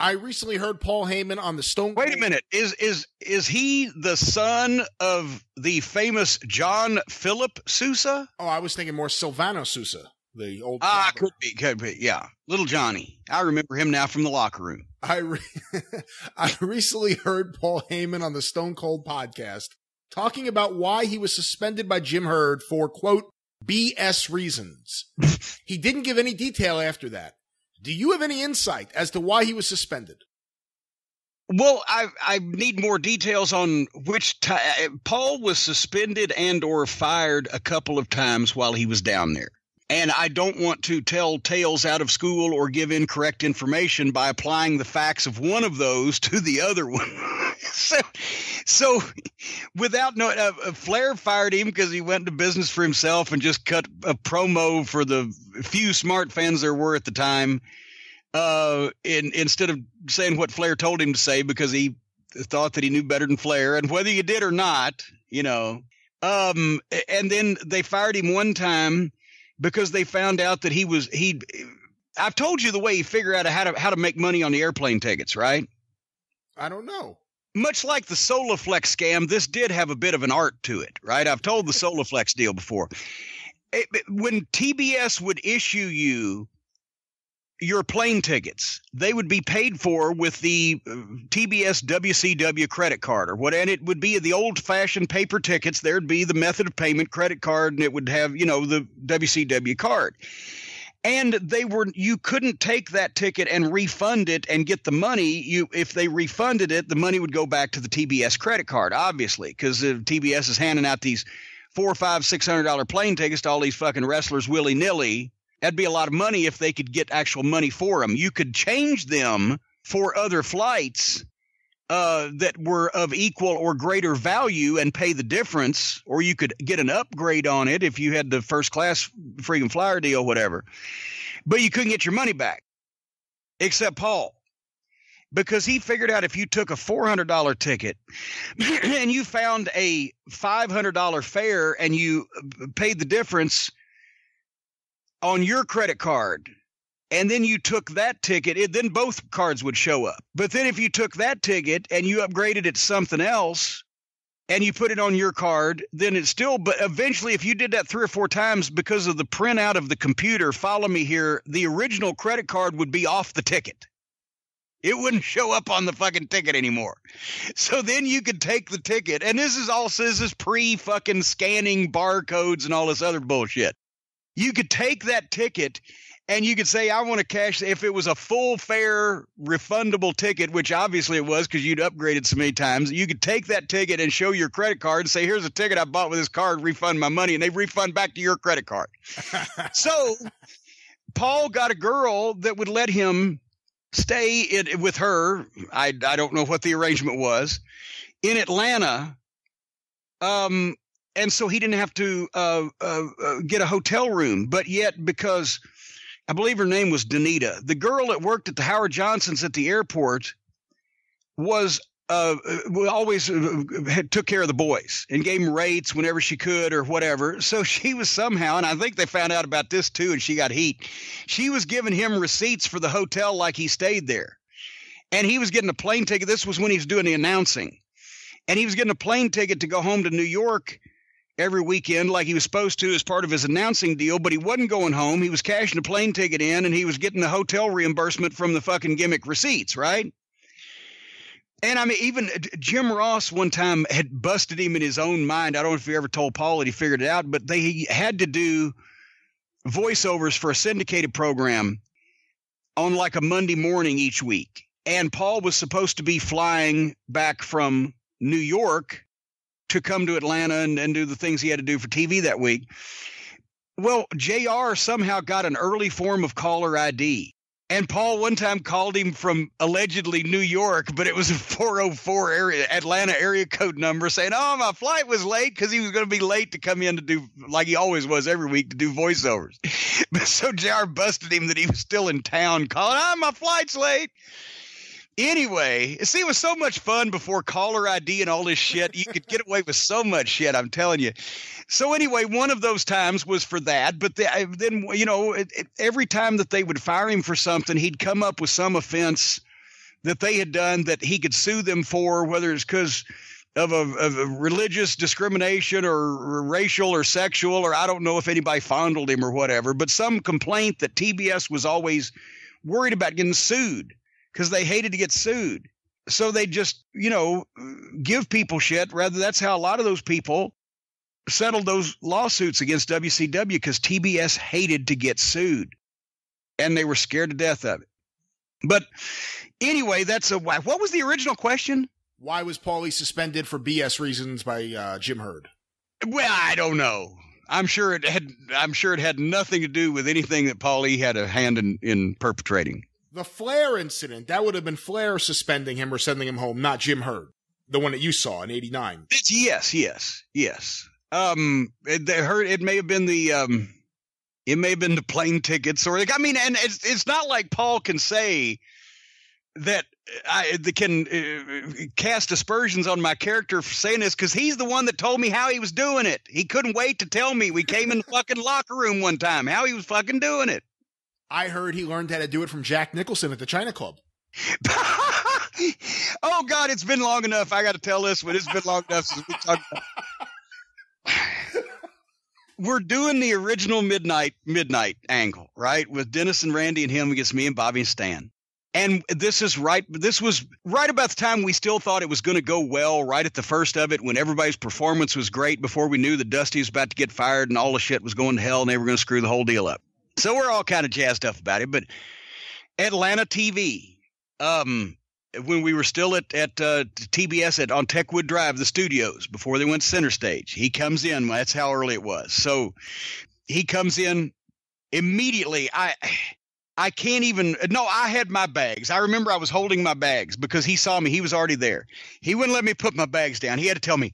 I recently heard Paul Heyman on the Stone Cold. Wait a minute. Is he the son of the famous John Philip Sousa? Oh, I was thinking more Silvano Sousa, the old. Could be. Yeah. Little Johnny. I remember him now from the locker room. I recently heard Paul Heyman on the Stone Cold podcast talking about why he was suspended by Jim Herd for, quote, BS reasons. He didn't give any detail after that. Do you have any insight as to why he was suspended? Well, I need more details on which time. Paul was suspended and or fired a couple of times while he was down there. And I don't want to tell tales out of school or give incorrect information by applying the facts of one of those to the other one. So without knowing, Flair fired him because he went into business for himself and just cut a promo for the few smart fans there were at the time, instead of saying what Flair told him to say because he thought that he knew better than Flair. And whether you did or not, and then they fired him one time because they found out that I've told you the way he figured out how to make money on the airplane tickets, right? I don't know. Much like the Solaflex scam, this did have a bit of an art to it, right? I've told the Solaflex deal before. When TBS would issue you your plane tickets, they would be paid for with the TBS WCW credit card or what, and it would be the old-fashioned paper tickets. There'd be the method of payment credit card, and it would have, the WCW card. And you couldn't take that ticket and refund it and get the money. If they refunded it, the money would go back to the TBS credit card, obviously, because TBS is handing out these $400, $500, $600 plane tickets to all these fucking wrestlers willy nilly. That'd be a lot of money if they could get actual money for them. You could change them for other flights that were of equal or greater value and pay the difference, or you could get an upgrade on it if you had the first class freaking flyer deal, whatever. But you couldn't get your money back, except Paul, because he figured out if you took a $400 ticket and you found a $500 fare and you paid the difference on your credit card, and then you took that ticket, then both cards would show up. But then if you took that ticket and you upgraded it to something else and you put it on your card, then it's still, but eventually if you did that 3 or 4 times because of the printout of the computer, follow me here, the original credit card would be off the ticket. It wouldn't show up on the fucking ticket anymore. So then you could take the ticket, and this is pre-fucking scanning barcodes and all this other bullshit. You could take that ticket and you could say, I want to cash. If it was a full fare refundable ticket, which obviously it was because you'd upgraded so many times, you could take that ticket and show your credit card and say, here's a ticket I bought with this card, refund my money, and they refund back to your credit card. So Paul got a girl that would let him stay with her. I don't know what the arrangement was in Atlanta. And so he didn't have to get a hotel room, but yet because I believe her name was Danita, the girl that worked at the Howard Johnson's at the airport was always took care of the boys and gave them rates whenever she could or whatever. So she was somehow, and I think they found out about this too, and she got heat. She was giving him receipts for the hotel like he stayed there, and he was getting a plane ticket. This was when he was doing the announcing, and he was getting a plane ticket to go home to New York every weekend like he was supposed to as part of his announcing deal, but he wasn't going home. He was cashing a plane ticket in, and he was getting the hotel reimbursement from the fucking gimmick receipts, right? And I mean, even Jim Ross one time had busted him in his own mind. I don't know if he ever told Paul that he figured it out, but they had to do voiceovers for a syndicated program on like a Monday morning each week. And Paul was supposed to be flying back from New York to come to Atlanta and do the things he had to do for TV that week. Well, JR somehow got an early form of caller ID. And Paul one time called him from allegedly New York, but it was a 404 Atlanta area code number saying, oh, my flight was late because he was going to be late to come in to do, like he always was every week, to do voiceovers. But so JR busted him that he was still in town calling, my flight's late. Anyway, see, it was so much fun before caller ID and all this shit. You could get away with so much shit, I'm telling you. So anyway, one of those times was for that. But then, every time that they would fire him for something, he'd come up with some offense that they had done that he could sue them for, whether it's because of a religious discrimination or racial or sexual, or I don't know if anybody fondled him or whatever, but some complaint that TBS was always worried about getting sued because they hated to get sued. So they just, give people shit. Rather, that's how a lot of those people settled those lawsuits against WCW, because TBS hated to get sued and they were scared to death of it. But anyway, what was the original question? Why was Paulie suspended for BS reasons by Jim Herd? Well, I don't know. I'm sure it had nothing to do with anything that Paulie had a hand in perpetrating. The Flair incident, that would have been Flair suspending him or sending him home, not Jim Herd, the one that you saw in '89. Yes. It may have been the plane tickets, or and it's not like Paul can say that they can cast aspersions on my character for saying this, because he's the one that told me how he was doing it. He couldn't wait to tell me. We came in the fucking locker room one time how he was fucking doing it. I heard he learned how to do it from Jack Nicholson at the China Club. Oh God, it's been long enough. I got to tell this one. It's been long enough since we talked about it. We're doing the original midnight angle, right? With Dennis and Randy and him against me and Bobby and Stan. And this was right about the time we still thought it was going to go well, right at the first of it, when everybody's performance was great, before we knew that Dusty was about to get fired and all the shit was going to hell and they were going to screw the whole deal up. So we're all kind of jazzed up about it. But Atlanta TV, when we were still at TBS on Techwood Drive, the studios, before they went center stage, he comes in. That's how early it was. So he comes in immediately. I can't even – no, I had my bags. I remember I was holding my bags because he saw me. He was already there. He wouldn't let me put my bags down. He had to tell me,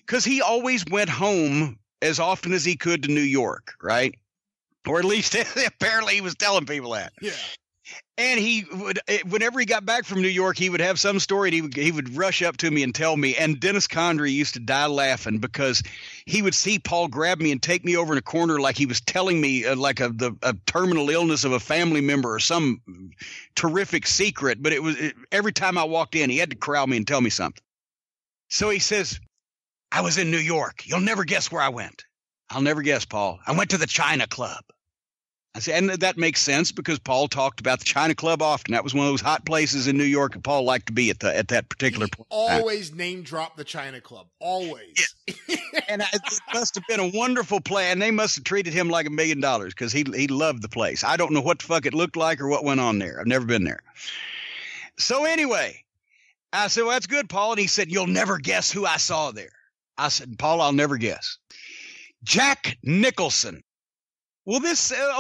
because he always went home as often as he could to New York, right? Or at least apparently he was telling people that. Yeah. And he would, whenever he got back from New York, he would have some story, and he would rush up to me and tell me. And Dennis Condrey used to die laughing, because he would see Paul grab me and take me over in a corner like he was telling me like a terminal illness of a family member or some terrific secret. But every time I walked in, he had to corral me and tell me something. So he says, I was in New York. You'll never guess where I went. I'll never guess, Paul. I went to the China Club. I said, and that makes sense, because Paul talked about the China Club often. That was one of those hot places in New York that Paul liked to be at that particular point. Always name drop the China Club. Always. Yeah. And it must have been a wonderful play, and they must have treated him like $1 million, because he loved the place. I don't know what the fuck it looked like or what went on there. I've never been there. So anyway, I said, well, that's good, Paul. And he said, you'll never guess who I saw there. I said, Paul, I'll never guess. Jack Nicholson. Well,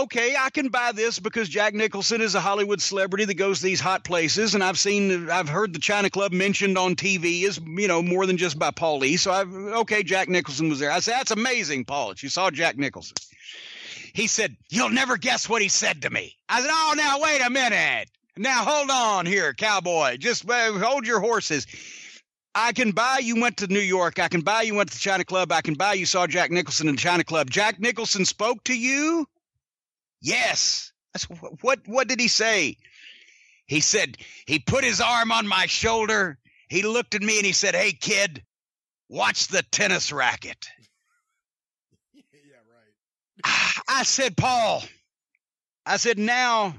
okay, I can buy this, because Jack Nicholson is a Hollywood celebrity that goes to these hot places, and I've heard the China Club mentioned on TV as, more than just by Paulie. So okay, Jack Nicholson was there. I said, that's amazing, Paul, that you saw Jack Nicholson. He said, you'll never guess what he said to me. I said, oh, now wait a minute. Now hold on here, cowboy. Just hold your horses. I can buy you went to New York. I can buy you went to the China Club. I can buy you saw Jack Nicholson in the China Club. Jack Nicholson spoke to you? Yes. What did he say? He said, he put his arm on my shoulder. He looked at me and he said, hey, kid, watch the tennis racket. Yeah, right. I said, Paul, now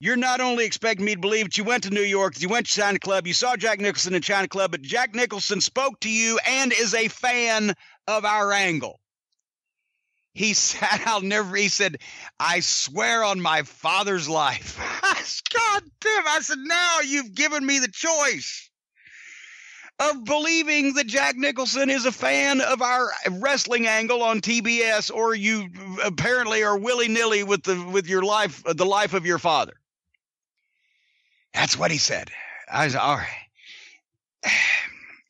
you're not only expecting me to believe that you went to New York, that you went to China Club, you saw Jack Nicholson in China Club, but Jack Nicholson spoke to you and is a fan of our angle. He said, he said, I swear on my father's life. God damn, I said, now you've given me the choice of believing that Jack Nicholson is a fan of our wrestling angle on TBS, or you apparently are willy-nilly with your life, the life of your father. That's what he said. I was all right.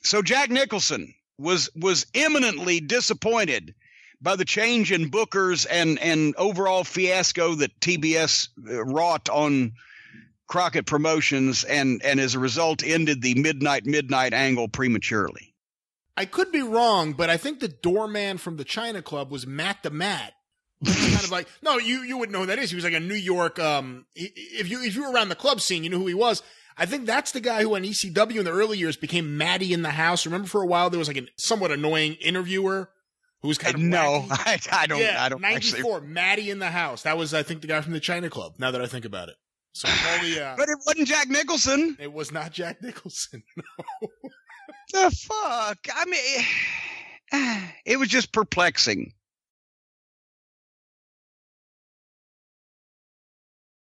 So Jack Nicholson was eminently disappointed by the change in bookers and overall fiasco that TBS wrought on Crockett Promotions, and as a result ended the midnight angle prematurely. I could be wrong, but I think the doorman from the China Club was Matt the Mat. Kind of like, no, you wouldn't know who that is. He was like a New York, if you were around the club scene, you knew who he was. I think that's the guy who on ECW in the early years became Matty in the House. Remember for a while there was like a somewhat annoying interviewer who was kind of wacky? I don't 94, actually. Matty in the House. That was, I think, the guy from the China Club, now that I think about it. So probably, But it wasn't Jack Nicholson. It was not Jack Nicholson. No. The fuck? I mean, it was just perplexing.